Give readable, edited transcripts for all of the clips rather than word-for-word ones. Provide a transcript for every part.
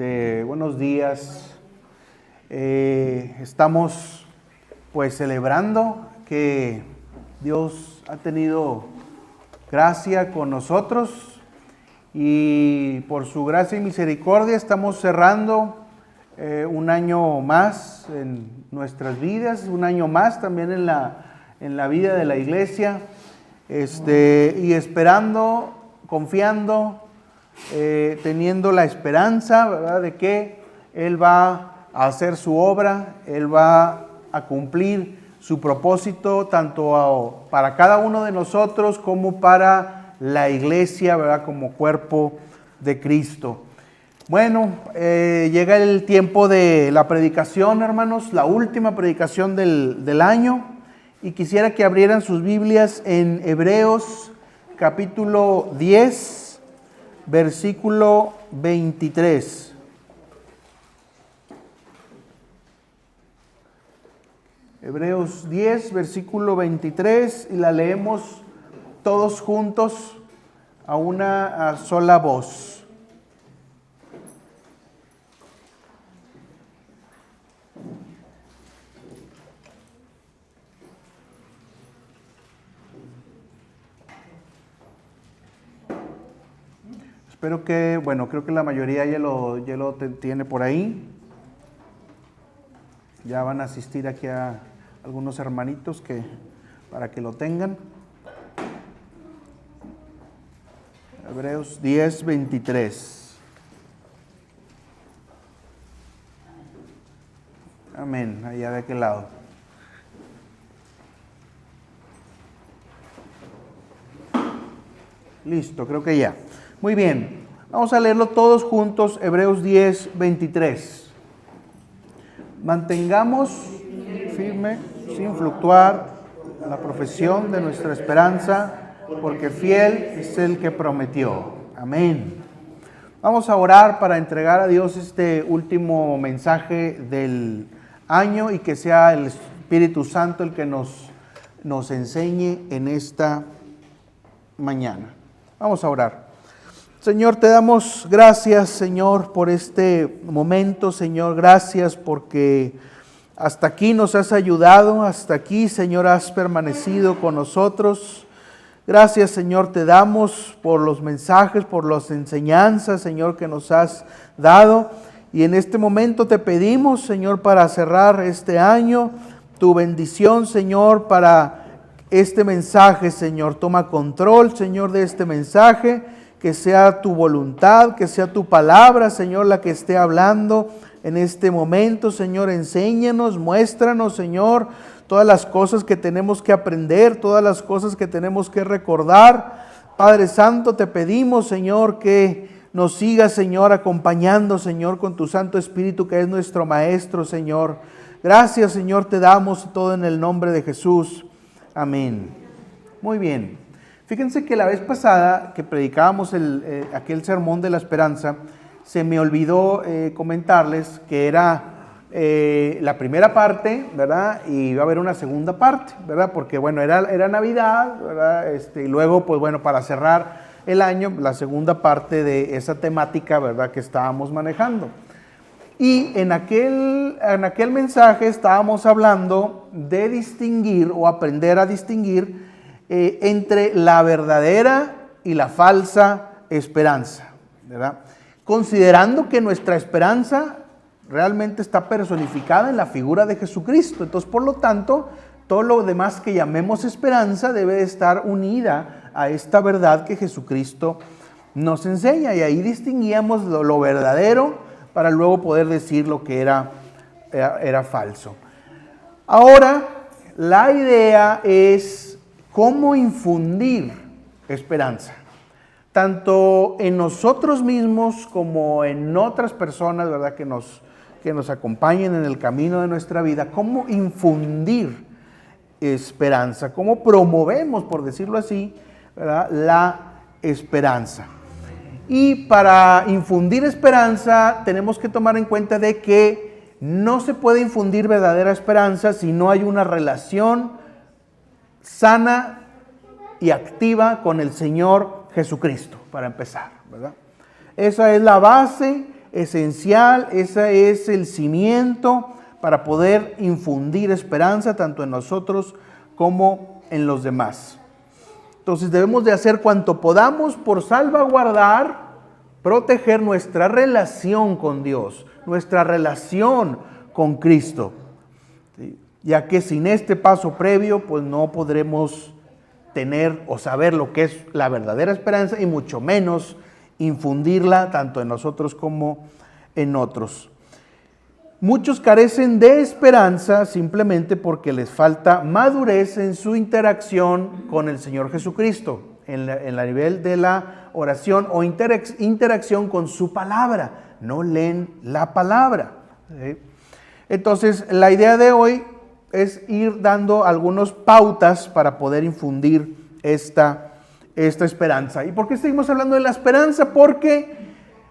Buenos días. Estamos pues celebrando que Dios ha tenido gracia con nosotros y por su gracia y misericordia estamos cerrando un año más en nuestras vidas, un año más también en la vida de la iglesia, y esperando, confiando, teniendo la esperanza, ¿verdad?, de que Él va a hacer su obra, Él va a cumplir su propósito tanto para cada uno de nosotros como para la iglesia, ¿verdad?, como cuerpo de Cristo. Bueno, llega el tiempo de la predicación, hermanos, la última predicación del año, y quisiera que abrieran sus Biblias en Hebreos capítulo 10, versículo 23. Hebreos 10, versículo 23, y la leemos todos juntos a una sola voz. Espero que, creo que la mayoría ya lo tiene por ahí. Ya van a asistir aquí a algunos hermanitos para que lo tengan. Hebreos 10, 23. Amén, allá de aquel lado. Listo, creo que ya. Muy bien, vamos a leerlo todos juntos, Hebreos 10, 23. Mantengamos firme, sin fluctuar, la profesión de nuestra esperanza, porque fiel es el que prometió. Amén. Vamos a orar para entregar a Dios este último mensaje del año y que sea el Espíritu Santo el que nos enseñe en esta mañana. Vamos a orar. Señor, te damos gracias, Señor, por este momento, Señor. Gracias porque hasta aquí nos has ayudado, hasta aquí, Señor, has permanecido con nosotros. Gracias, Señor, te damos por los mensajes, por las enseñanzas, Señor, que nos has dado. Y en este momento te pedimos, Señor, para cerrar este año, tu bendición, Señor, para este mensaje, Señor. Toma control, Señor, de este mensaje. Que sea tu voluntad, que sea tu palabra, Señor, la que esté hablando en este momento. Señor, enséñanos, muéstranos, Señor, todas las cosas que tenemos que aprender, todas las cosas que tenemos que recordar. Padre Santo, te pedimos, Señor, que nos sigas, Señor, acompañando, Señor, con tu Santo Espíritu, que es nuestro Maestro, Señor. Gracias, Señor, te damos todo en el nombre de Jesús. Amén. Muy bien. Fíjense que la vez pasada que predicábamos aquel sermón de la esperanza, se me olvidó comentarles que era la primera parte, ¿verdad? Y iba a haber una segunda parte, ¿verdad? Porque era Navidad, ¿verdad? Y luego, pues para cerrar el año, la segunda parte de esa temática, ¿verdad?, que estábamos manejando. Y en aquel mensaje estábamos hablando de distinguir o aprender a distinguir entre la verdadera y la falsa esperanza, ¿verdad? Considerando que nuestra esperanza realmente está personificada en la figura de Jesucristo. Entonces, por lo tanto, todo lo demás que llamemos esperanza debe estar unida a esta verdad que Jesucristo nos enseña. Y ahí distinguíamos lo verdadero para luego poder decir lo que era falso. Ahora, la idea es cómo infundir esperanza, tanto en nosotros mismos como en otras personas, ¿verdad?, que nos acompañen en el camino de nuestra vida. Cómo infundir esperanza, cómo promovemos, por decirlo así, ¿verdad?, la esperanza. Y para infundir esperanza tenemos que tomar en cuenta de que no se puede infundir verdadera esperanza si no hay una relación sana y activa con el Señor Jesucristo, para empezar, ¿verdad? Esa es la base, esencial, ese es el cimiento para poder infundir esperanza tanto en nosotros como en los demás. Entonces debemos de hacer cuanto podamos por salvaguardar, proteger nuestra relación con Dios, nuestra relación con Cristo, ¿sí? Ya que sin este paso previo, pues no podremos tener o saber lo que es la verdadera esperanza y mucho menos infundirla tanto en nosotros como en otros. Muchos carecen de esperanza simplemente porque les falta madurez en su interacción con el Señor Jesucristo, en la nivel de la oración o interacción con su palabra. No leen la palabra, ¿sí? Entonces, la idea de hoy es ir dando algunas pautas para poder infundir esta esperanza. ¿Y por qué seguimos hablando de la esperanza? Porque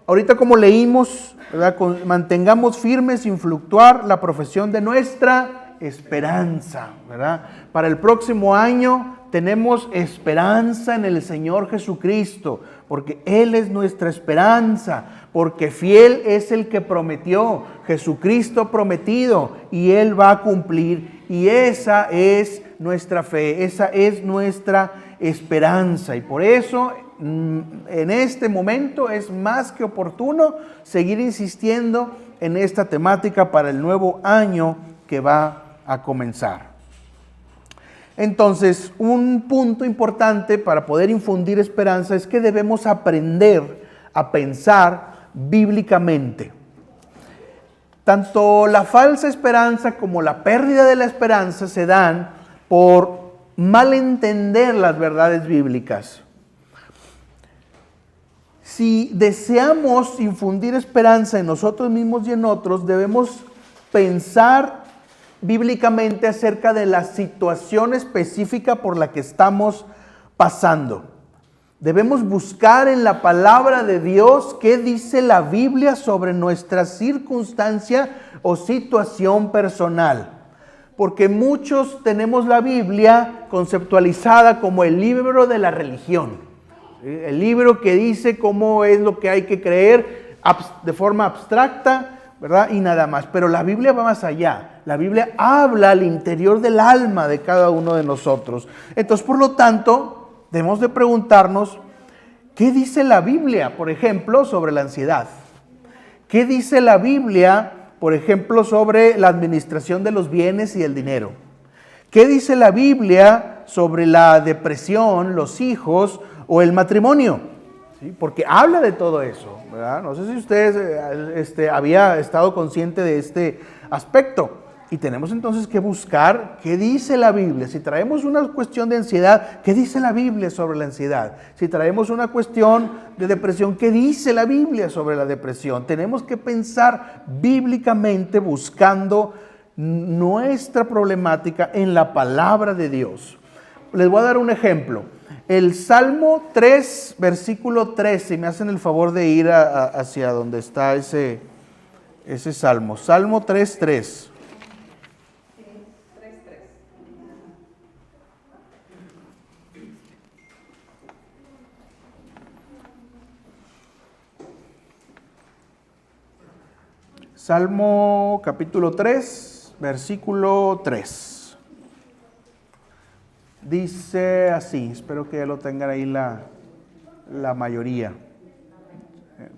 ahorita, como leímos, ¿verdad?, mantengamos firmes sin fluctuar la profesión de nuestra esperanza, ¿verdad? Para el próximo año tenemos esperanza en el Señor Jesucristo, porque Él es nuestra esperanza, porque fiel es el que prometió, Jesucristo prometido, y Él va a cumplir, y esa es nuestra fe, esa es nuestra esperanza, y por eso en este momento es más que oportuno seguir insistiendo en esta temática para el nuevo año que va a comenzar. Entonces, un punto importante para poder infundir esperanza es que debemos aprender a pensar bíblicamente. Tanto la falsa esperanza como la pérdida de la esperanza se dan por malentender las verdades bíblicas. Si deseamos infundir esperanza en nosotros mismos y en otros, debemos pensar bíblicamente acerca de la situación específica por la que estamos pasando. Debemos buscar en la palabra de Dios qué dice la Biblia sobre nuestra circunstancia o situación personal. Porque muchos tenemos la Biblia conceptualizada como el libro de la religión. El libro que dice cómo es lo que hay que creer de forma abstracta, ¿verdad? Y nada más. Pero la Biblia va más allá. La Biblia habla al interior del alma de cada uno de nosotros. Entonces, por lo tanto, debemos de preguntarnos, ¿qué dice la Biblia, por ejemplo, sobre la ansiedad? ¿Qué dice la Biblia, por ejemplo, sobre la administración de los bienes y el dinero? ¿Qué dice la Biblia sobre la depresión, los hijos o el matrimonio? ¿Sí? Porque habla de todo eso, ¿verdad? No sé si usted había estado consciente de este aspecto. Y tenemos entonces que buscar qué dice la Biblia. Si traemos una cuestión de ansiedad, ¿qué dice la Biblia sobre la ansiedad? Si traemos una cuestión de depresión, ¿qué dice la Biblia sobre la depresión? Tenemos que pensar bíblicamente buscando nuestra problemática en la palabra de Dios. Les voy a dar un ejemplo. El Salmo 3, versículo 13, si me hacen el favor de ir hacia donde está ese salmo. Salmo 3:3. Salmo capítulo 3, versículo 3. Dice así, espero que ya lo tengan ahí la mayoría.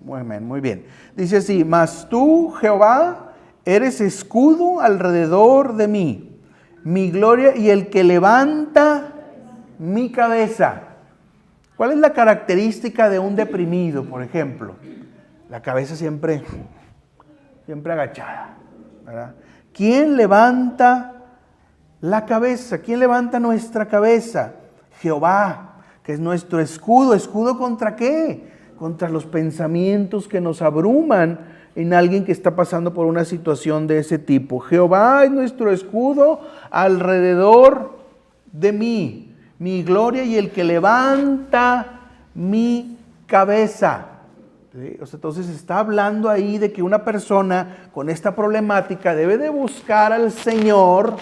Muy bien. Dice así: mas tú, Jehová, eres escudo alrededor de mí, mi gloria y el que levanta mi cabeza. ¿Cuál es la característica de un deprimido, por ejemplo? La cabeza siempre agachada, ¿verdad? ¿Quién levanta la cabeza? ¿Quién levanta nuestra cabeza? Jehová, que es nuestro escudo. ¿Escudo contra qué? Contra los pensamientos que nos abruman en alguien que está pasando por una situación de ese tipo. Jehová es nuestro escudo alrededor de mí, mi gloria y el que levanta mi cabeza. ¿Sí? Entonces está hablando ahí de que una persona con esta problemática debe de buscar al Señor,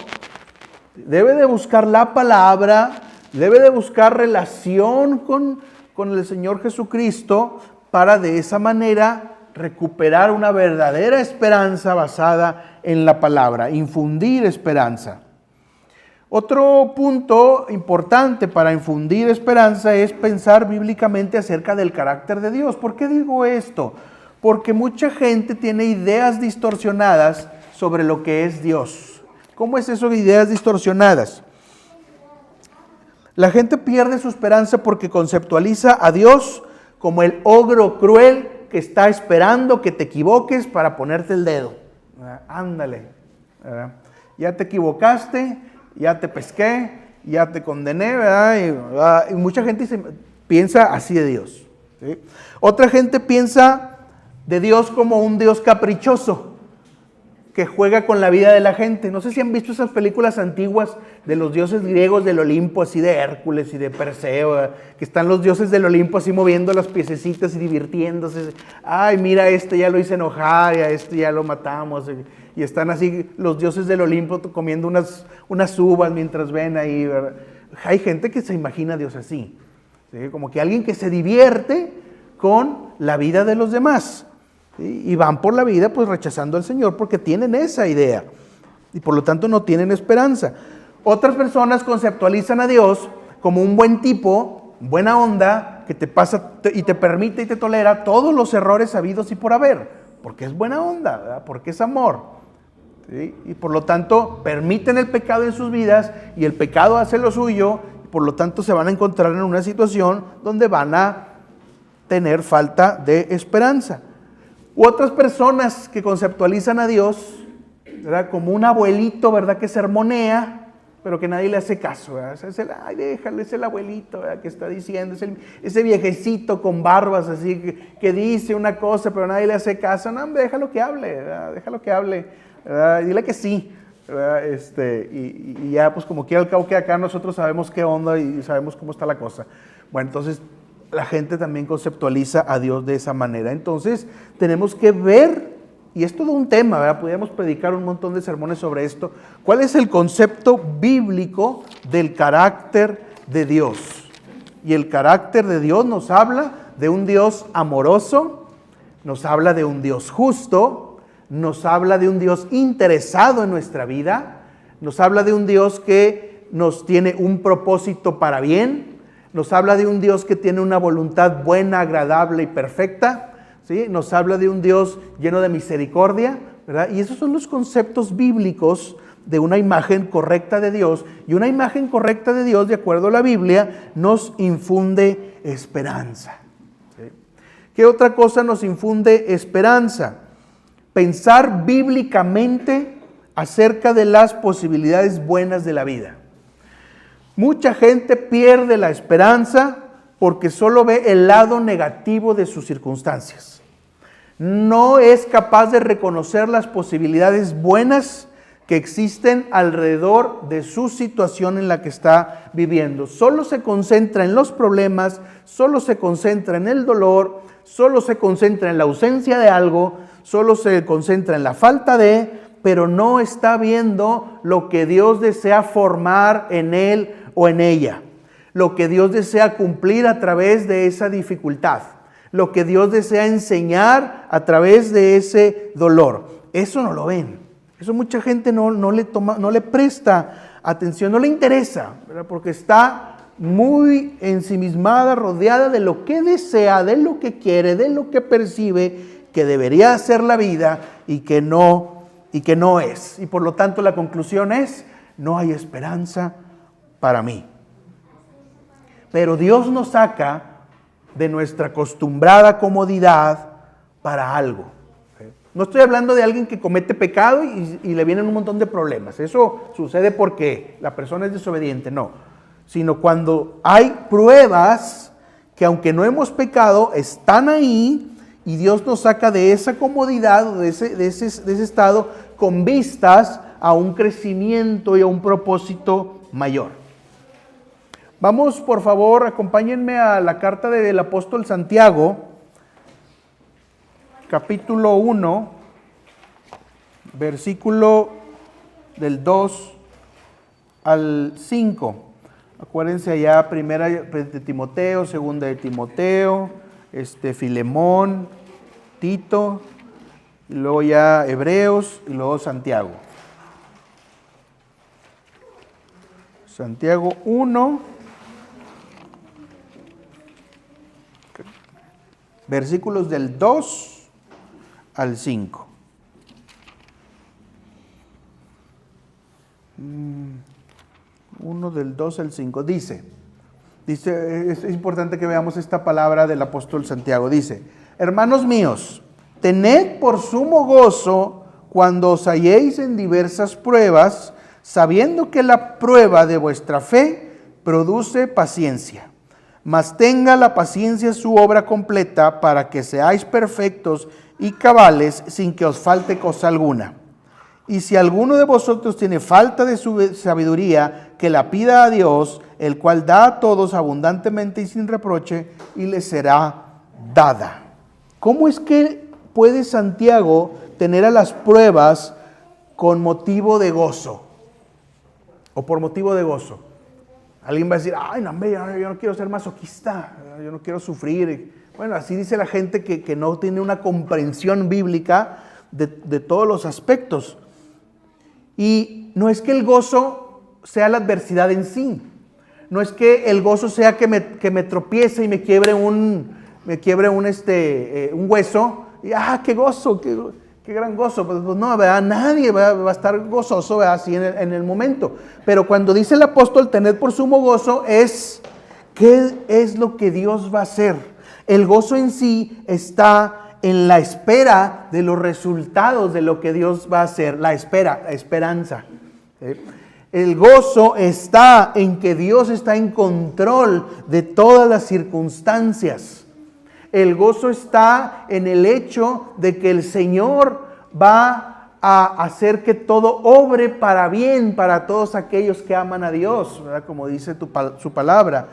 debe de buscar la palabra, debe de buscar relación con el Señor Jesucristo para de esa manera recuperar una verdadera esperanza basada en la palabra, infundir esperanza. Otro punto importante para infundir esperanza es pensar bíblicamente acerca del carácter de Dios. ¿Por qué digo esto? Porque mucha gente tiene ideas distorsionadas sobre lo que es Dios. ¿Cómo es eso de ideas distorsionadas? La gente pierde su esperanza porque conceptualiza a Dios como el ogro cruel que está esperando que te equivoques para ponerte el dedo. Ándale, ¿verdad? Ya te equivocaste, ya te pesqué, ya te condené, ¿verdad? Y mucha gente piensa así de Dios, ¿sí? Otra gente piensa de Dios como un Dios caprichoso que juega con la vida de la gente. No sé si han visto esas películas antiguas de los dioses griegos del Olimpo, así de Hércules y de Perseo, ¿verdad? Que están los dioses del Olimpo así moviendo las piececitas y divirtiéndose. Ay, mira, este ya lo hice enojar, y a este ya lo matamos. Y están así los dioses del Olimpo comiendo unas uvas mientras ven ahí, ¿verdad? Hay gente que se imagina a Dios así, ¿sí? Como que alguien que se divierte con la vida de los demás. ¿Sí? Y van por la vida pues rechazando al Señor porque tienen esa idea y por lo tanto no tienen esperanza. Otras personas conceptualizan a Dios como un buen tipo, buena onda, que te pasa y te permite y te tolera todos los errores habidos y por haber, porque es buena onda, ¿verdad? Porque es amor. ¿Sí? Y por lo tanto permiten el pecado en sus vidas y el pecado hace lo suyo, y por lo tanto se van a encontrar en una situación donde van a tener falta de esperanza. U otras personas que conceptualizan a Dios, ¿verdad? Como un abuelito, ¿verdad? Que sermonea, pero que nadie le hace caso, ¿verdad? Ay, déjale, es el abuelito, ¿verdad? Que está diciendo, ese viejecito con barbas así, que dice una cosa, pero nadie le hace caso. No, hombre, déjalo que hable, ¿verdad? Déjalo que hable, ¿verdad? Dile que sí, ¿verdad? Y ya, pues como quiera al cabo que acá nosotros sabemos qué onda y sabemos cómo está la cosa. Bueno, entonces la gente también conceptualiza a Dios de esa manera. Entonces tenemos que ver, y es todo un tema, ¿verdad? Podríamos predicar un montón de sermones sobre esto. ¿Cuál es el concepto bíblico del carácter de Dios? Y el carácter de Dios nos habla de un Dios amoroso, nos habla de un Dios justo, nos habla de un Dios interesado en nuestra vida, nos habla de un Dios que nos tiene un propósito para bien, nos habla de un Dios que tiene una voluntad buena, agradable y perfecta, ¿sí? Nos habla de un Dios lleno de misericordia, ¿verdad? Y esos son los conceptos bíblicos de una imagen correcta de Dios. Y una imagen correcta de Dios, de acuerdo a la Biblia, nos infunde esperanza, ¿sí? ¿Qué otra cosa nos infunde esperanza? Pensar bíblicamente acerca de las posibilidades buenas de la vida. Mucha gente pierde la esperanza porque solo ve el lado negativo de sus circunstancias. No es capaz de reconocer las posibilidades buenas que existen alrededor de su situación en la que está viviendo. Solo se concentra en los problemas, solo se concentra en el dolor, solo se concentra en la ausencia de algo, solo se concentra en la falta de, pero no está viendo lo que Dios desea formar en él o en ella, lo que Dios desea cumplir a través de esa dificultad, lo que Dios desea enseñar a través de ese dolor. Eso no lo ven, eso mucha gente no le presta atención, no le interesa, ¿verdad? Porque está muy ensimismada, rodeada de lo que desea, de lo que quiere, de lo que percibe que debería ser la vida y que no es. Y por lo tanto la conclusión es, no hay esperanza para mí. Pero Dios nos saca de nuestra acostumbrada comodidad para algo. No estoy hablando de alguien que comete pecado y le vienen un montón de problemas. Eso sucede porque la persona es desobediente, no. Sino cuando hay pruebas que aunque no hemos pecado, están ahí y Dios nos saca de esa comodidad o de ese estado con vistas a un crecimiento y a un propósito mayor. Vamos, por favor, acompáñenme a la carta del apóstol Santiago, capítulo 1, versículo del 2 al 5. Acuérdense allá, primera de Timoteo, segunda de Timoteo, Filemón, Tito, y luego ya Hebreos y luego Santiago. Santiago 1, versículos del 2 al 5. 1 del 2 al 5. Dice, es importante que veamos esta palabra del apóstol Santiago. Dice, hermanos míos, tened por sumo gozo cuando os halléis en diversas pruebas, sabiendo que la prueba de vuestra fe produce paciencia. Mas tenga la paciencia su obra completa para que seáis perfectos y cabales sin que os falte cosa alguna. Y si alguno de vosotros tiene falta de su sabiduría, que la pida a Dios, el cual da a todos abundantemente y sin reproche, y le será dada. ¿Cómo es que puede Santiago tener a las pruebas con motivo de gozo? O por motivo de gozo. Alguien va a decir, ay, no, hombre, yo no quiero ser masoquista, yo no quiero sufrir. Bueno, así dice la gente que no tiene una comprensión bíblica de todos los aspectos. Y no es que el gozo sea la adversidad en sí. No es que el gozo sea que me tropiece y me quiebre un hueso. Y qué gozo, qué gran gozo. Pues no, ¿verdad? Nadie va a estar gozoso, ¿verdad? Así en el momento. Pero cuando dice el apóstol, tened por sumo gozo, ¿qué es lo que Dios va a hacer? El gozo en sí está en la espera de los resultados de lo que Dios va a hacer, la esperanza. El gozo está en que Dios está en control de todas las circunstancias. El gozo está en el hecho de que el Señor va a hacer que todo obre para bien para todos aquellos que aman a Dios, ¿verdad? Como dice su palabra.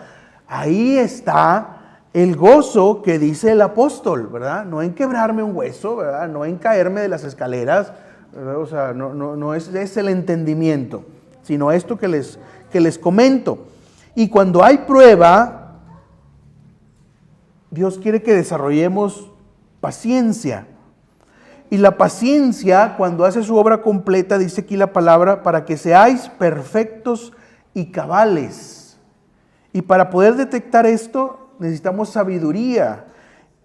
Ahí está el gozo que dice el apóstol, ¿verdad? No en quebrarme un hueso, ¿verdad? No en caerme de las escaleras, ¿verdad? O sea, no es el entendimiento, sino esto que les comento. Y cuando hay prueba, Dios quiere que desarrollemos paciencia. Y la paciencia, cuando hace su obra completa, dice aquí la palabra, para que seáis perfectos y cabales. Y para poder detectar esto, necesitamos sabiduría.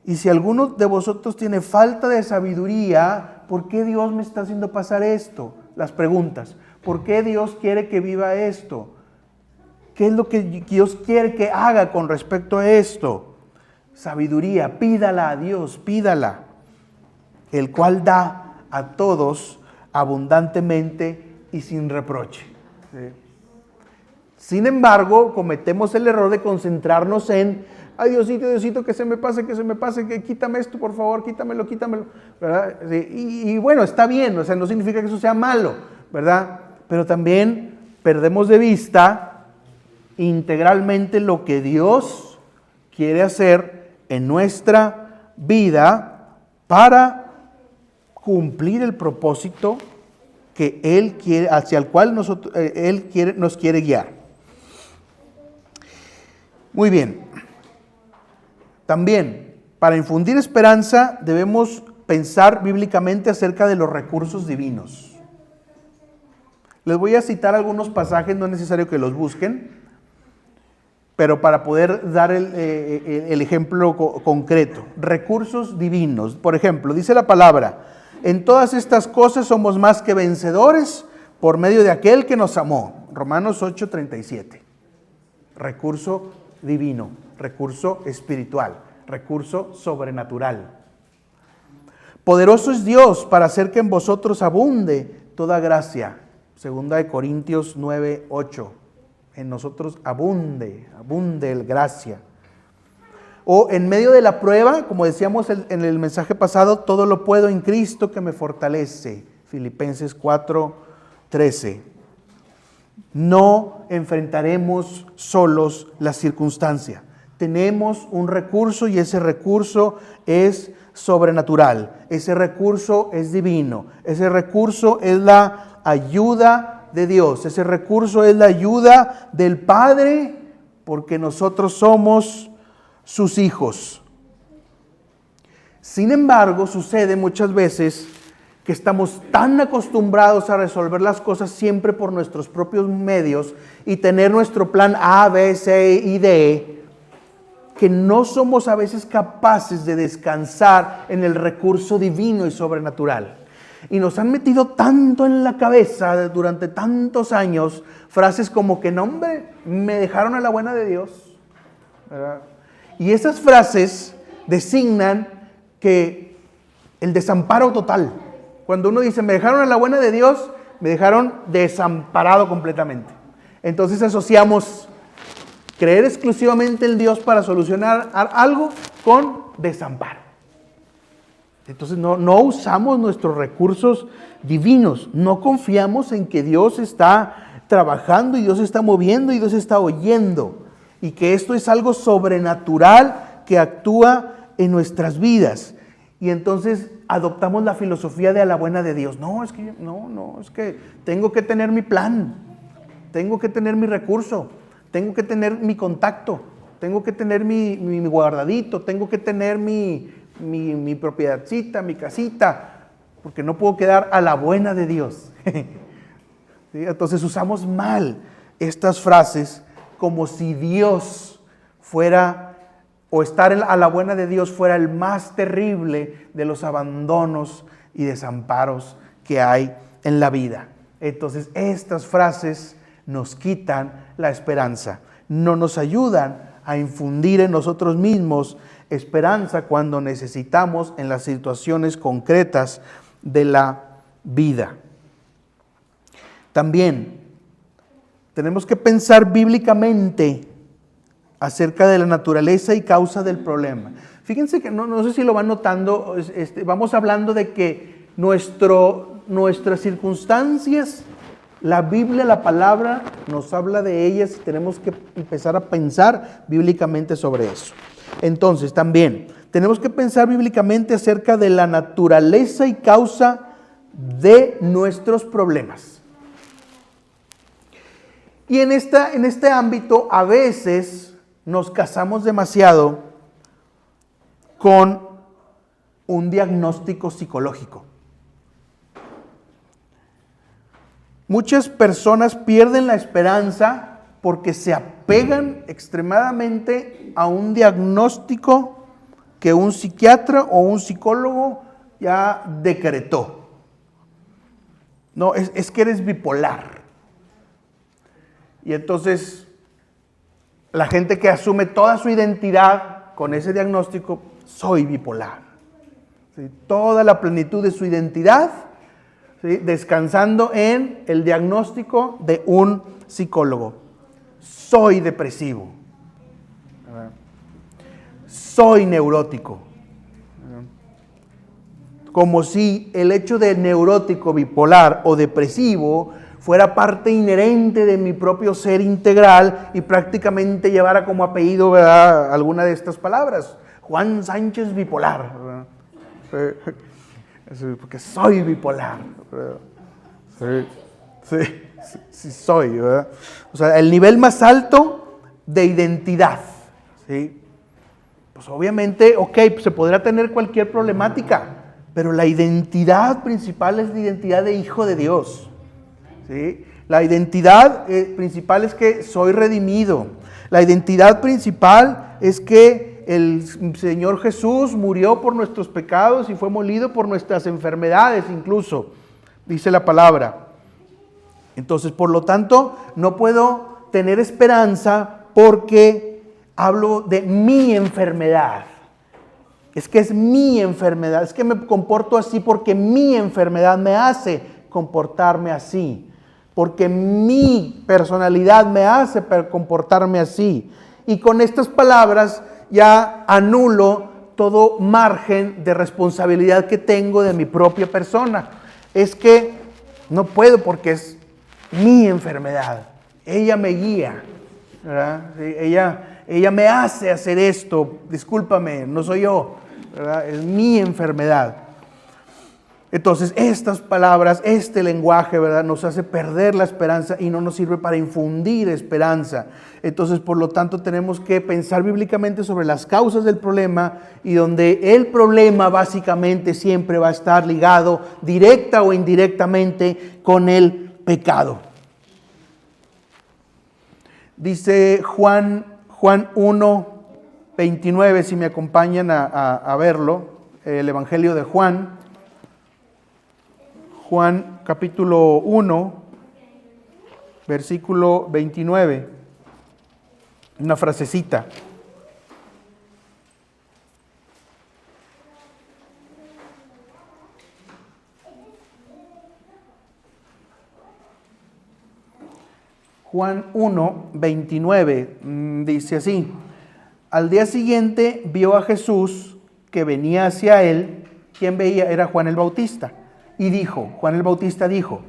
Y si alguno de vosotros tiene falta de sabiduría, ¿por qué Dios me está haciendo pasar esto? Las preguntas. ¿Por qué Dios quiere que viva esto? ¿Qué es lo que Dios quiere que haga con respecto a esto? Sabiduría, pídala a Dios, pídala. El cual da a todos abundantemente y sin reproche. ¿Sí? Sin embargo, cometemos el error de concentrarnos en, ay, Diosito, que se me pase, que quítame esto, por favor, quítamelo, ¿verdad? Sí, y bueno, está bien, o sea, no significa que eso sea malo, ¿verdad? Pero también perdemos de vista integralmente lo que Dios quiere hacer en nuestra vida para cumplir el propósito que Él quiere, hacia el cual nos quiere guiar. Muy bien. También, para infundir esperanza, debemos pensar bíblicamente acerca de los recursos divinos. Les voy a citar algunos pasajes, no es necesario que los busquen, pero para poder dar el ejemplo concreto. Recursos divinos. Por ejemplo, dice la palabra, en todas estas cosas somos más que vencedores por medio de aquel que nos amó. Romanos 8:37. Recurso divino, recurso espiritual, recurso sobrenatural. Poderoso es Dios para hacer que en vosotros abunde toda gracia. 2 Corintios 9:8. En nosotros abunde el gracia. O en medio de la prueba, como decíamos en el mensaje pasado, todo lo puedo en Cristo que me fortalece. Filipenses 4:13. No enfrentaremos solos la circunstancia. Tenemos un recurso y ese recurso es sobrenatural. Ese recurso es divino. Ese recurso es la ayuda de Dios. Ese recurso es la ayuda del Padre porque nosotros somos sus hijos. Sin embargo, sucede muchas veces que estamos tan acostumbrados a resolver las cosas siempre por nuestros propios medios y tener nuestro plan A, B, C y D, que no somos a veces capaces de descansar en el recurso divino y sobrenatural. Y nos han metido tanto en la cabeza durante tantos años frases como que no, hombre, me dejaron a la buena de Dios, ¿verdad? Y esas frases designan que el desamparo total. Cuando uno dice, me dejaron a la buena de Dios, me dejaron desamparado completamente. Entonces asociamos creer exclusivamente en Dios para solucionar algo con desamparo. Entonces no usamos nuestros recursos divinos, no confiamos en que Dios está trabajando y Dios está moviendo y Dios está oyendo. Y que esto es algo sobrenatural que actúa en nuestras vidas. Y entonces adoptamos la filosofía de a la buena de Dios. No, es que tengo que tener mi plan, tengo que tener mi recurso, tengo que tener mi contacto, tengo que tener mi guardadito, tengo que tener mi propiedadcita, mi casita, porque no puedo quedar a la buena de Dios. ¿Sí? Entonces usamos mal estas frases como si Dios fuera, o estar a la buena de Dios fuera el más terrible de los abandonos y desamparos que hay en la vida. Entonces estas frases nos quitan la esperanza, no nos ayudan a infundir en nosotros mismos esperanza cuando necesitamos en las situaciones concretas de la vida. También tenemos que pensar bíblicamente acerca de la naturaleza y causa del problema. Fíjense que no sé si lo van notando, vamos hablando de que nuestras circunstancias, la Biblia, la palabra, nos habla de ellas y tenemos que empezar a pensar bíblicamente sobre eso. Entonces, también tenemos que pensar bíblicamente acerca de la naturaleza y causa de nuestros problemas. Y en este ámbito, a veces nos casamos demasiado con un diagnóstico psicológico. Muchas personas pierden la esperanza porque se apegan extremadamente a un diagnóstico que un psiquiatra o un psicólogo ya decretó. No, es que eres bipolar. Y entonces la gente que asume toda su identidad con ese diagnóstico, soy bipolar. ¿Sí? Toda la plenitud de su identidad, ¿sí? Descansando en el diagnóstico de un psicólogo. Soy depresivo. Soy neurótico. Como si el hecho de neurótico, bipolar o depresivo fuera parte inherente de mi propio ser integral y prácticamente llevara como apellido, ¿verdad?, alguna de estas palabras. Juan Sánchez bipolar, ¿verdad? Porque soy bipolar, ¿verdad? Sí soy, ¿verdad? O sea, el nivel más alto de identidad, ¿sí? Pues obviamente, se podrá tener cualquier problemática, pero la identidad principal es la identidad de hijo de Dios. ¿Sí? La identidad principal es que soy redimido. La identidad principal es que el Señor Jesús murió por nuestros pecados y fue molido por nuestras enfermedades incluso, dice la palabra. Entonces, por lo tanto, no puedo tener esperanza porque hablo de mi enfermedad. Es que es mi enfermedad, es que me comporto así porque mi enfermedad me hace comportarme así. Porque mi personalidad me hace comportarme así. Y con estas palabras ya anulo todo margen de responsabilidad que tengo de mi propia persona. Es que no puedo porque es mi enfermedad. Ella me guía, ¿verdad? Ella me hace hacer esto. Discúlpame, no soy yo, ¿verdad? Es mi enfermedad. Entonces, estas palabras, este lenguaje, ¿verdad?, nos hace perder la esperanza y no nos sirve para infundir esperanza. Entonces, por lo tanto, tenemos que pensar bíblicamente sobre las causas del problema y donde el problema básicamente siempre va a estar ligado directa o indirectamente con el pecado. Dice Juan 1, 29, si me acompañan a verlo, el Evangelio de Juan. Juan capítulo 1, versículo 29, una frasecita. Juan 1, 29 dice así: al día siguiente vio a Jesús que venía hacia él. ¿Quién veía? Era Juan el Bautista. Y dijo, Juan el Bautista dijo: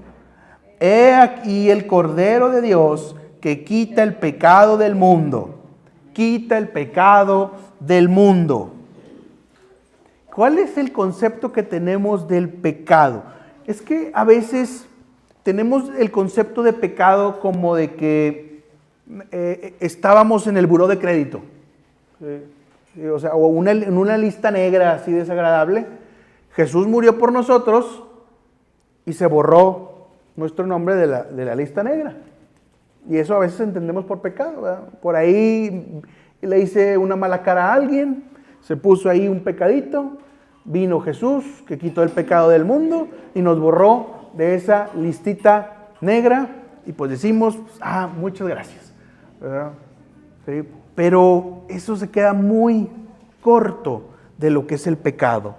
he aquí el Cordero de Dios que quita el pecado del mundo. Quita el pecado del mundo. ¿Cuál es el concepto que tenemos del pecado? Es que a veces tenemos el concepto de pecado como de que estábamos en el buró de crédito. O sea, en una lista negra así desagradable. Jesús murió por nosotros y se borró nuestro nombre de la lista negra. Y eso a veces entendemos por pecado, ¿verdad? Por ahí le hice una mala cara a alguien, se puso ahí un pecadito, vino Jesús que quitó el pecado del mundo y nos borró de esa listita negra y pues decimos, muchas gracias, ¿verdad? ¿Sí? Pero eso se queda muy corto de lo que es el pecado,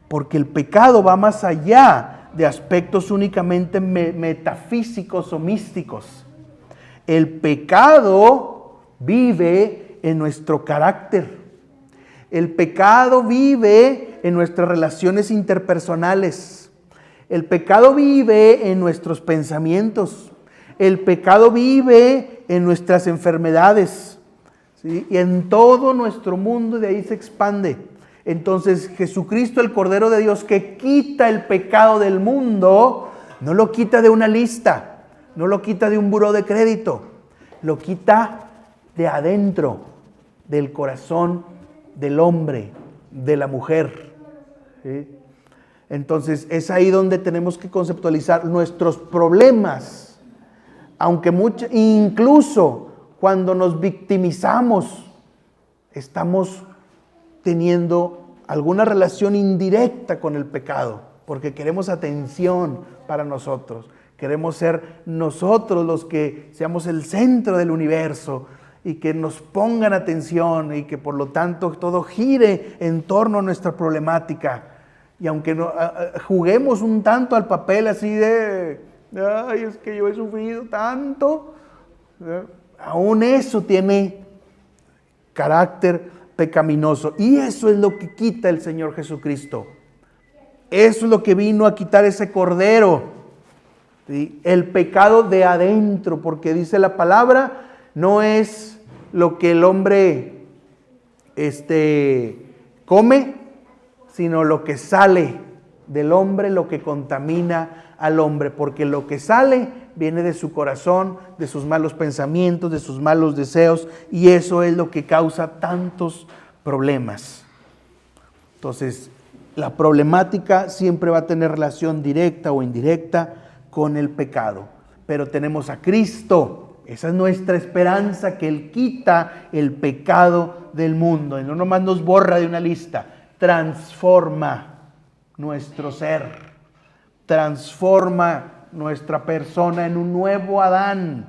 porque el pecado va más allá de aspectos únicamente metafísicos o místicos. El pecado vive en nuestro carácter. El pecado vive en nuestras relaciones interpersonales. El pecado vive en nuestros pensamientos. El pecado vive en nuestras enfermedades, ¿sí? Y en todo nuestro mundo, de ahí se expande. Entonces Jesucristo, el Cordero de Dios que quita el pecado del mundo, no lo quita de una lista, no lo quita de un buró de crédito, lo quita de adentro, del corazón del hombre, de la mujer, ¿sí? Entonces es ahí donde tenemos que conceptualizar nuestros problemas, aunque incluso cuando nos victimizamos, estamos teniendo alguna relación indirecta con el pecado, porque queremos atención para nosotros, queremos ser nosotros los que seamos el centro del universo y que nos pongan atención y que por lo tanto todo gire en torno a nuestra problemática. Y aunque juguemos un tanto al papel así de, es que yo he sufrido tanto, aún eso tiene carácter pecaminoso. Y eso es lo que quita el Señor Jesucristo. Eso es lo que vino a quitar ese Cordero, ¿sí? El pecado de adentro, porque dice la palabra, no es lo que el hombre come, sino lo que sale del hombre, lo que contamina al hombre, porque lo que sale viene de su corazón, de sus malos pensamientos, de sus malos deseos, y eso es lo que causa tantos problemas. Entonces, la problemática siempre va a tener relación directa o indirecta con el pecado, pero tenemos a Cristo. Esa es nuestra esperanza, que Él quita el pecado del mundo y no nomás nos borra de una lista, transforma nuestro ser, transforma nuestra persona en un nuevo Adán.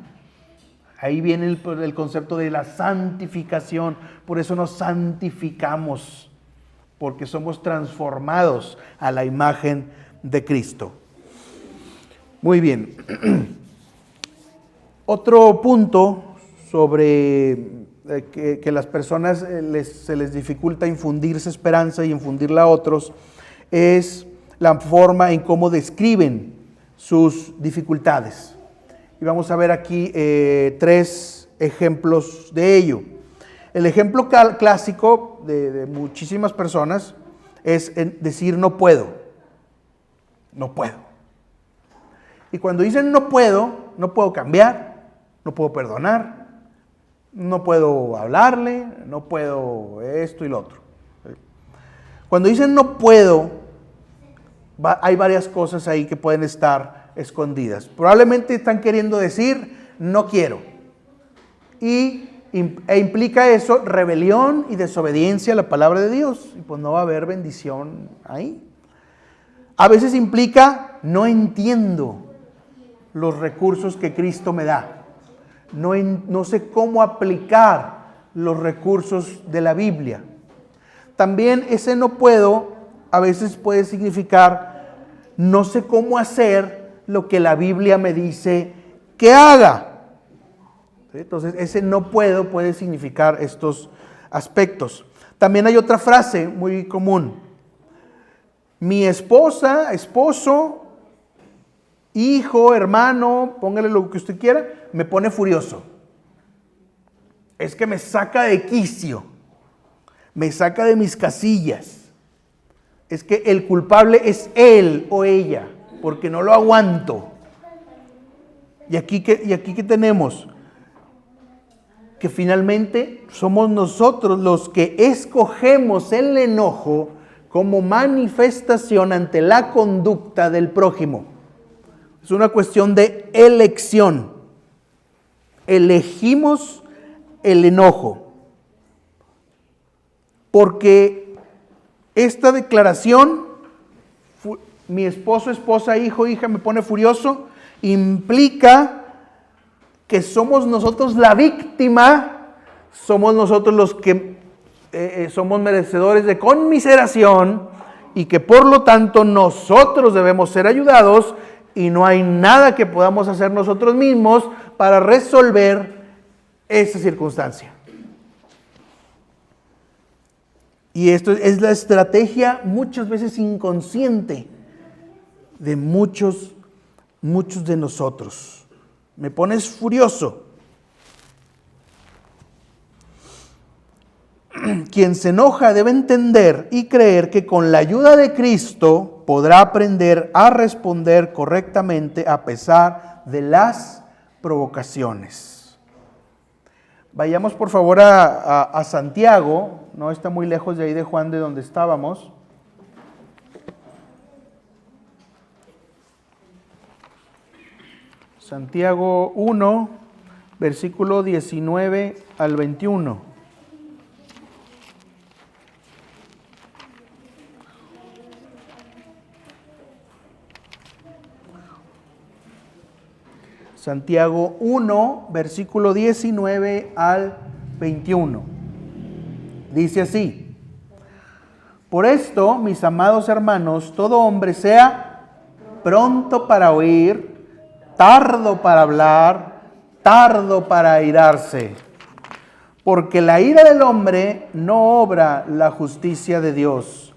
Ahí viene el concepto de la santificación. Por eso nos santificamos, porque somos transformados a la imagen de Cristo. Muy bien. Otro punto sobre que las personas se les dificulta infundirse esperanza y infundirla a otros es la forma en cómo describen sus dificultades. Y vamos a ver aquí 3 ejemplos de ello. El ejemplo clásico de muchísimas personas es decir no puedo. no puedo. Y cuando dicen no puedo cambiar, no puedo perdonar, no puedo hablarle, no puedo esto y lo otro. Cuando dicen no puedo, hay varias cosas ahí que pueden estar escondidas. Probablemente están queriendo decir no quiero. E implica eso rebelión y desobediencia a la palabra de Dios. Y pues no va a haber bendición ahí. A veces implica no entiendo los recursos que Cristo me da. No sé cómo aplicar los recursos de la Biblia. También ese no puedo a veces puede significar no sé cómo hacer lo que la Biblia me dice que haga. ¿Sí? Entonces ese no puedo puede significar estos aspectos. También hay otra frase muy común. Mi esposa, esposo, hijo, hermano, póngale lo que usted quiera, me pone furioso. Es que me saca de quicio, me saca de mis casillas. Es que el culpable es él o ella, porque no lo aguanto. Y aquí que tenemos que finalmente somos nosotros los que escogemos el enojo como manifestación ante la conducta del prójimo. Es una cuestión de elección. Elegimos el enojo. Porque esta declaración, mi esposo, esposa, hijo, hija me pone furioso, implica que somos nosotros la víctima, somos nosotros los que somos merecedores de conmiseración y que por lo tanto nosotros debemos ser ayudados y no hay nada que podamos hacer nosotros mismos para resolver esa circunstancia. Y esto es la estrategia muchas veces inconsciente de muchos de nosotros. Me pones furioso. Quien se enoja debe entender y creer que con la ayuda de Cristo podrá aprender a responder correctamente a pesar de las provocaciones. Vayamos por favor a Santiago, no está muy lejos de ahí de Juan de donde estábamos. Santiago 1, versículo 19 al 21. Santiago 1, versículo 19 al 21. Dice así: por esto, mis amados hermanos, todo hombre sea pronto para oír, tardo para hablar, tardo para airarse, porque la ira del hombre no obra la justicia de Dios.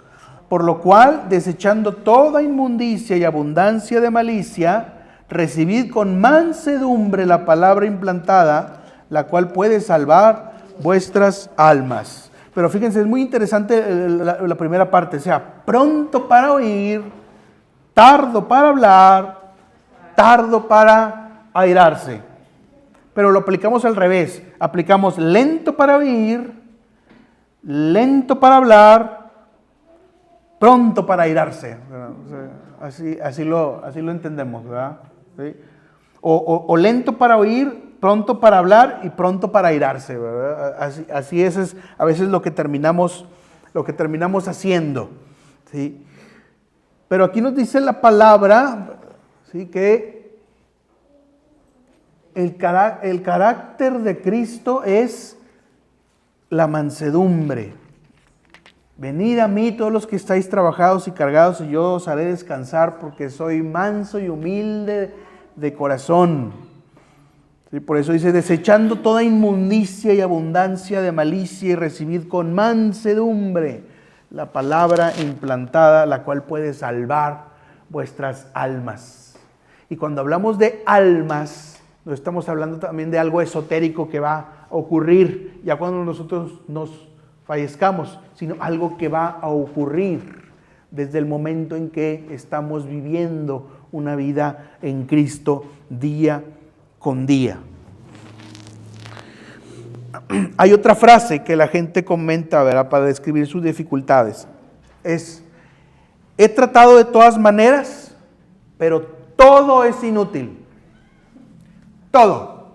Por lo cual, desechando toda inmundicia y abundancia de malicia, recibid con mansedumbre la palabra implantada, la cual puede salvar vuestras almas. Pero fíjense, es muy interesante la primera parte, o sea, pronto para oír, tardo para hablar, tardo para airarse. Pero lo aplicamos al revés, aplicamos lento para oír, lento para hablar, pronto para airarse. Así lo entendemos, ¿verdad? ¿Sí? O lento para oír, pronto para hablar y pronto para airarse, ¿verdad? Así es a veces lo que terminamos haciendo, ¿sí? Pero aquí nos dice la palabra, ¿sí?, que el carácter de Cristo es la mansedumbre. Venid a mí todos los que estáis trabajados y cargados, y yo os haré descansar, porque soy manso y humilde de corazón. ¿Sí? Por eso dice, desechando toda inmundicia y abundancia de malicia, y recibid con mansedumbre la palabra implantada, la cual puede salvar vuestras almas. Y cuando hablamos de almas, no estamos hablando también de algo esotérico que va a ocurrir ya cuando nosotros nos fallezcamos, sino algo que va a ocurrir desde el momento en que estamos viviendo una vida en Cristo día con día. Hay otra frase que la gente comenta, ¿verdad?, para describir sus dificultades. He tratado de todas maneras, pero todo es inútil. Todo.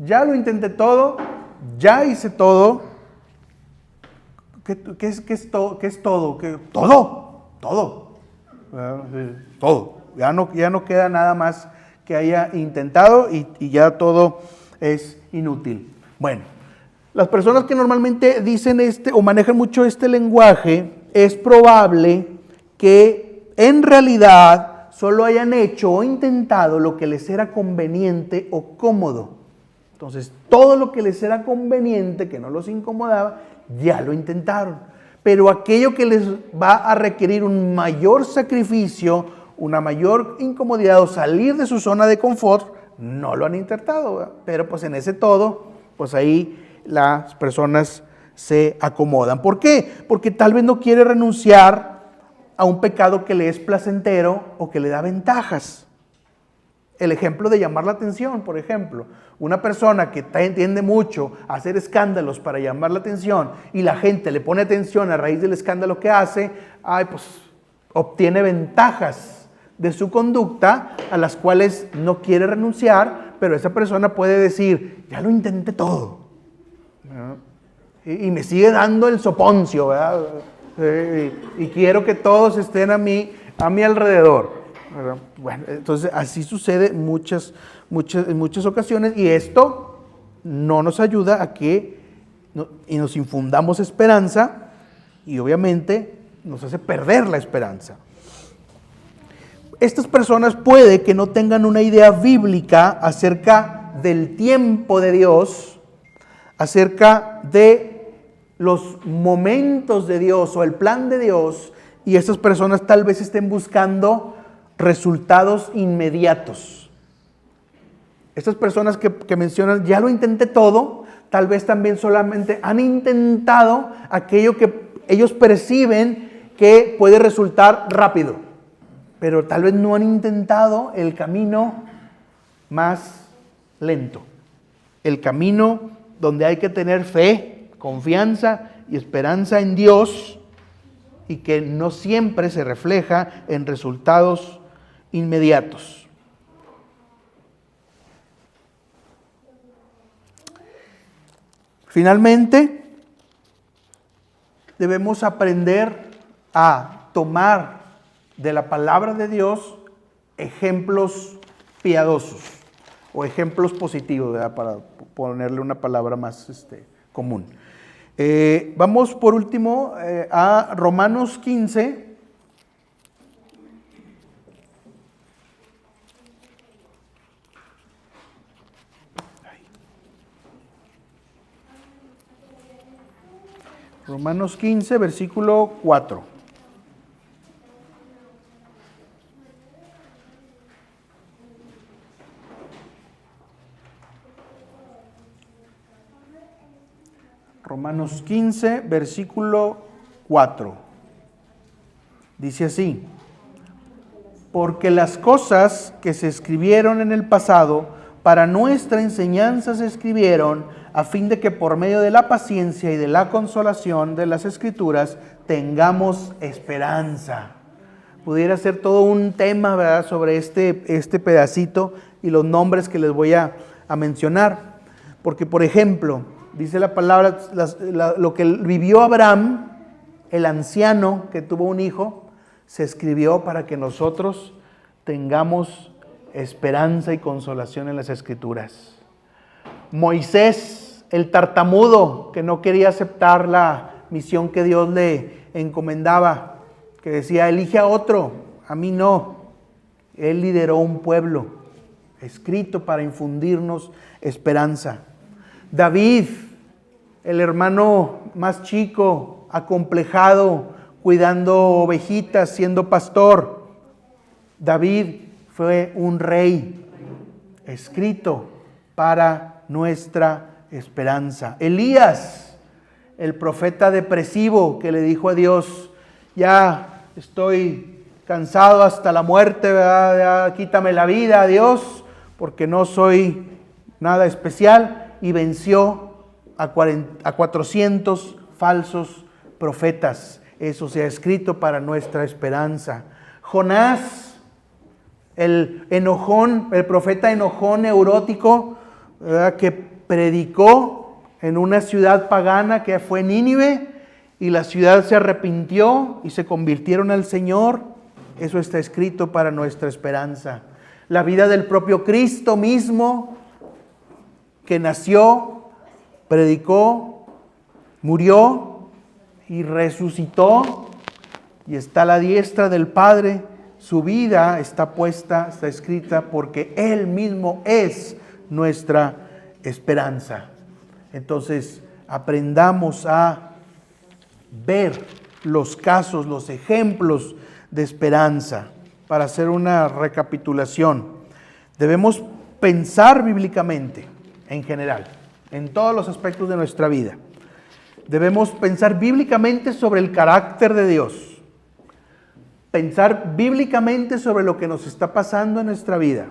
Ya lo intenté todo, ya hice todo. ¿Qué es todo? Todo. Todo. Ya no queda nada más que haya intentado y ya todo es inútil. Bueno, las personas que normalmente dicen o manejan mucho este lenguaje, es probable que en realidad solo hayan hecho o intentado lo que les era conveniente o cómodo. Entonces, todo lo que les era conveniente, que no los incomodaba, ya lo intentaron. Pero aquello que les va a requerir un mayor sacrificio, una mayor incomodidad o salir de su zona de confort, no lo han intentado, ¿verdad? Pero pues en ese todo, pues ahí las personas se acomodan. ¿Por qué? Porque tal vez no quiere renunciar a un pecado que le es placentero o que le da ventajas. El ejemplo de llamar la atención, por ejemplo. Una persona que tiende mucho a hacer escándalos para llamar la atención y la gente le pone atención a raíz del escándalo que hace, pues obtiene ventajas de su conducta a las cuales no quiere renunciar, pero esa persona puede decir, ya lo intenté todo, ¿verdad? Y me sigue dando el soponcio, ¿verdad? Y quiero que todos estén a mi alrededor, ¿verdad? Bueno, entonces así sucede en muchas ocasiones, y esto no nos ayuda a que nos infundamos esperanza, y obviamente nos hace perder la esperanza. Estas personas puede que no tengan una idea bíblica acerca del tiempo de Dios, acerca de los momentos de Dios o el plan de Dios, y estas personas tal vez estén buscando resultados inmediatos. Estas personas que mencionan, ya lo intenté todo, tal vez también solamente han intentado aquello que ellos perciben que puede resultar rápido, pero tal vez no han intentado el camino más lento, el camino donde hay que tener fe, confianza y esperanza en Dios, y que no siempre se refleja en resultados inmediatos. Finalmente, debemos aprender a tomar de la palabra de Dios ejemplos piadosos o ejemplos positivos, ¿verdad?, para ponerle una palabra más común. Vamos por último a Romanos 15. Romanos 15, versículo 4. Romanos 15, versículo 4. Dice así: porque las cosas que se escribieron en el pasado para nuestra enseñanza se escribieron a fin de que por medio de la paciencia y de la consolación de las Escrituras tengamos esperanza. Pudiera ser todo un tema, ¿verdad?, sobre este pedacito y los nombres que les voy a mencionar. Porque, por ejemplo, dice la palabra, lo que vivió Abraham, el anciano que tuvo un hijo, se escribió para que nosotros tengamos esperanza y consolación en las Escrituras. Moisés, el tartamudo, que no quería aceptar la misión que Dios le encomendaba, que decía, elige a otro, a mí no. Él lideró un pueblo, escrito para infundirnos esperanza. David, el hermano más chico, acomplejado, cuidando ovejitas, siendo pastor. David fue un rey, escrito para nuestra esperanza. Elías, el profeta depresivo que le dijo a Dios: ya estoy cansado hasta la muerte, ¿verdad? Ya quítame la vida, Dios, porque no soy nada especial, y venció a 400 falsos profetas. Eso se ha escrito para nuestra esperanza. Jonás, el enojón, el profeta enojón neurótico, ¿verdad?, que predicó en una ciudad pagana que fue Nínive, y la ciudad se arrepintió y se convirtieron al Señor. Eso está escrito para nuestra esperanza. La vida del propio Cristo mismo, que nació, predicó, murió y resucitó y está a la diestra del Padre. Su vida está puesta, está escrita, porque Él mismo es nuestra esperanza. Entonces, aprendamos a ver los casos, los ejemplos de esperanza. Para hacer una recapitulación, debemos pensar bíblicamente en general, en todos los aspectos de nuestra vida. Debemos pensar bíblicamente sobre el carácter de Dios, pensar bíblicamente sobre lo que nos está pasando en nuestra vida,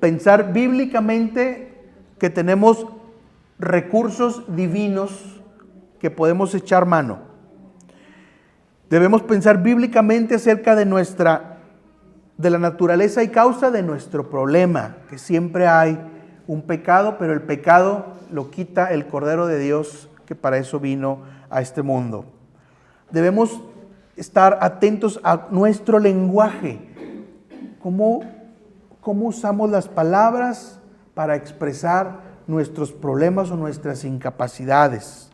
pensar bíblicamente que tenemos recursos divinos que podemos echar mano. Debemos pensar bíblicamente acerca de la naturaleza y causa de nuestro problema, que siempre hay un pecado, pero el pecado lo quita el Cordero de Dios, que para eso vino a este mundo. Debemos estar atentos a nuestro lenguaje. ¿Cómo usamos las palabras para expresar nuestros problemas o nuestras incapacidades?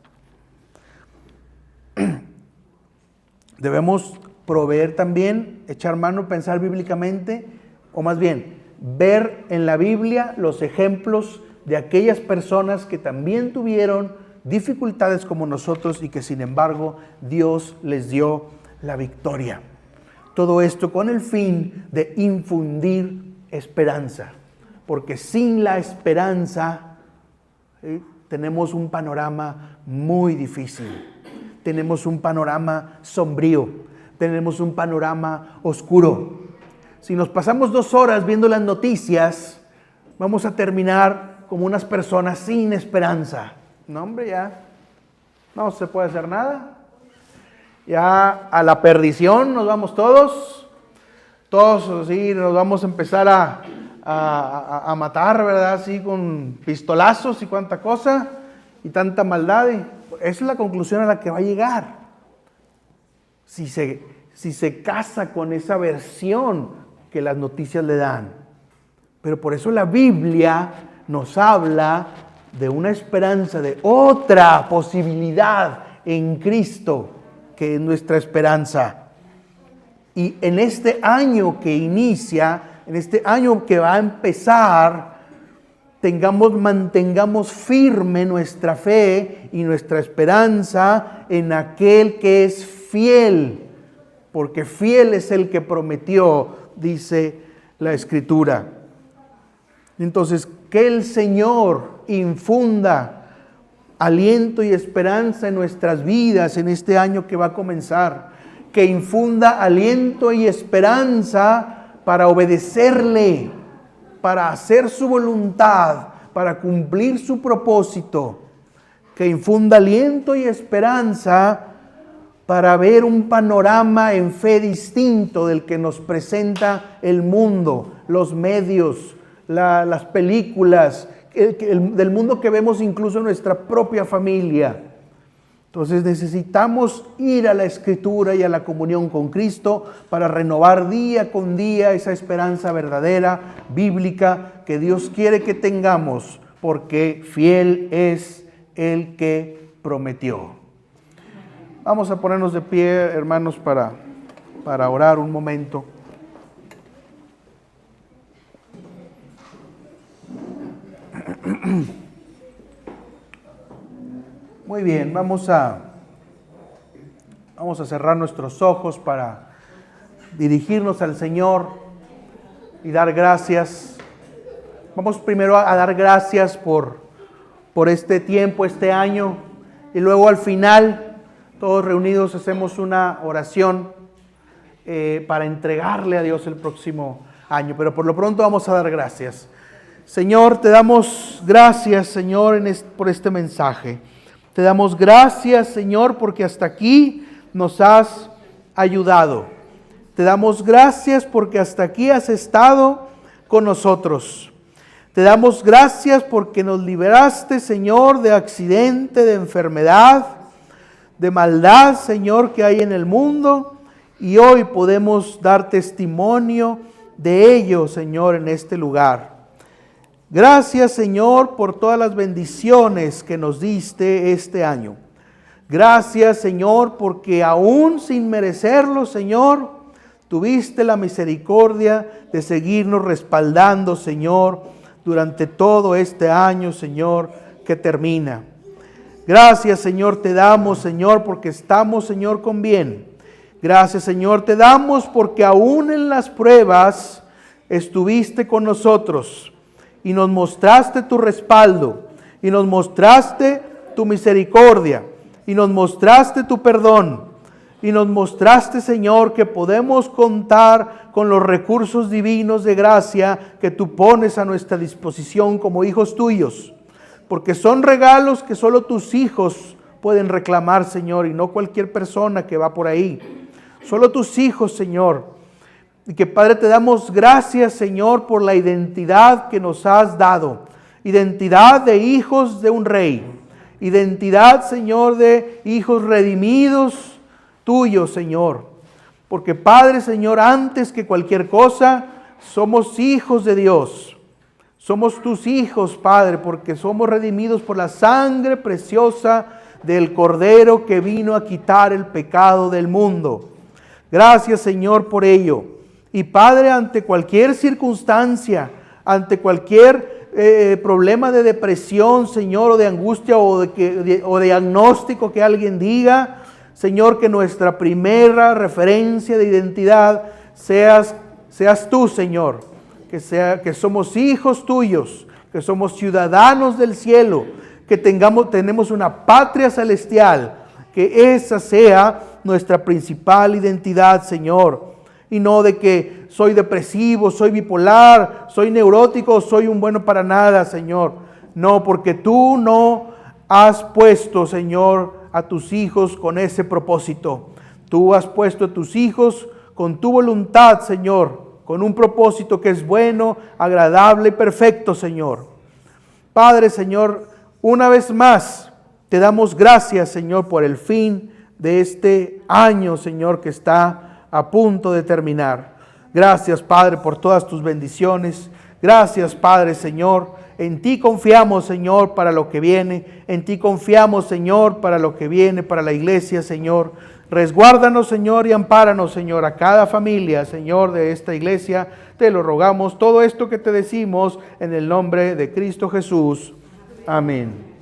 Debemos proveer también, echar mano, pensar bíblicamente, o más bien, ver en la Biblia los ejemplos de aquellas personas que también tuvieron dificultades como nosotros y que sin embargo Dios les dio la victoria. Todo esto con el fin de infundir esperanza, porque sin la esperanza tenemos un panorama muy difícil. Tenemos un panorama sombrío, tenemos un panorama oscuro. Si nos pasamos 2 horas viendo las noticias, vamos a terminar como unas personas sin esperanza. No, hombre, ya no se puede hacer nada. Ya a la perdición nos vamos todos así, nos vamos a empezar a matar, ¿verdad? Así con pistolazos y cuánta cosa y tanta maldad. Esa es la conclusión a la que va a llegar. Si se casa con esa versión que las noticias le dan. Pero por eso la Biblia nos habla de una esperanza, de otra posibilidad en Cristo, que es nuestra esperanza. Y en este año que inicia, en este año que va a empezar, mantengamos firme nuestra fe y nuestra esperanza en aquel que es fiel, porque fiel es el que prometió, dice la Escritura. Entonces, que el Señor infunda aliento y esperanza en nuestras vidas en este año que va a comenzar, que infunda aliento y esperanza para obedecerle, para hacer su voluntad, para cumplir su propósito, que infunda aliento y esperanza para ver un panorama en fe distinto del que nos presenta el mundo, los medios, las películas, del mundo que vemos incluso en nuestra propia familia. Entonces necesitamos ir a la Escritura y a la comunión con Cristo para renovar día con día esa esperanza verdadera, bíblica, que Dios quiere que tengamos, porque fiel es el que prometió. Vamos a ponernos de pie, hermanos, para orar un momento. Muy bien, vamos a cerrar nuestros ojos para dirigirnos al Señor y dar gracias. Vamos primero a dar gracias por este tiempo, este año y luego al final, todos reunidos, hacemos una oración para entregarle a Dios el próximo año. Pero por lo pronto vamos a dar gracias. Señor, te damos gracias, Señor, por este mensaje. Te damos gracias, Señor, porque hasta aquí nos has ayudado. Te damos gracias porque hasta aquí has estado con nosotros. Te damos gracias porque nos liberaste, Señor, de accidente, de enfermedad, de maldad, Señor, que hay en el mundo. Y hoy podemos dar testimonio de ello, Señor, en este lugar. Gracias, Señor, por todas las bendiciones que nos diste este año. Gracias, Señor, porque aún sin merecerlo, Señor, tuviste la misericordia de seguirnos respaldando, Señor, durante todo este año, Señor, que termina. Gracias, Señor, te damos, Señor, porque estamos, Señor, con bien. Gracias, Señor, te damos porque aún en las pruebas estuviste con nosotros. Y nos mostraste tu respaldo, y nos mostraste tu misericordia, y nos mostraste tu perdón, y nos mostraste, Señor, que podemos contar con los recursos divinos de gracia que tú pones a nuestra disposición como hijos tuyos, porque son regalos que solo tus hijos pueden reclamar, Señor, y no cualquier persona que va por ahí. Solo tus hijos, Señor. Y que, Padre, te damos gracias, Señor, por la identidad que nos has dado. Identidad de hijos de un rey. Identidad, Señor, de hijos redimidos tuyos, Señor. Porque, Padre, Señor, antes que cualquier cosa, somos hijos de Dios. Somos tus hijos, Padre, porque somos redimidos por la sangre preciosa del Cordero que vino a quitar el pecado del mundo. Gracias, Señor, por ello. Y Padre, ante cualquier circunstancia, ante cualquier problema de depresión, Señor, o de angustia o de diagnóstico que alguien diga, Señor, que nuestra primera referencia de identidad seas tú, Señor. Que somos hijos tuyos, que somos ciudadanos del cielo, que tenemos una patria celestial, que esa sea nuestra principal identidad, Señor. Y no de que soy depresivo, soy bipolar, soy neurótico, soy un bueno para nada, Señor. No, porque tú no has puesto, Señor, a tus hijos con ese propósito. Tú has puesto a tus hijos con tu voluntad, Señor, con un propósito que es bueno, agradable y perfecto, Señor. Padre, Señor, una vez más te damos gracias, Señor, por el fin de este año, Señor, que está a punto de terminar. Gracias, Padre, por todas tus bendiciones. Gracias, Padre, Señor. En ti confiamos, Señor, para lo que viene. En ti confiamos, Señor, para lo que viene, para la iglesia, Señor. Resguárdanos, Señor, y ampáranos, Señor, a cada familia, Señor, de esta iglesia. Te lo rogamos. Todo esto que te decimos en el nombre de Cristo Jesús. Amén.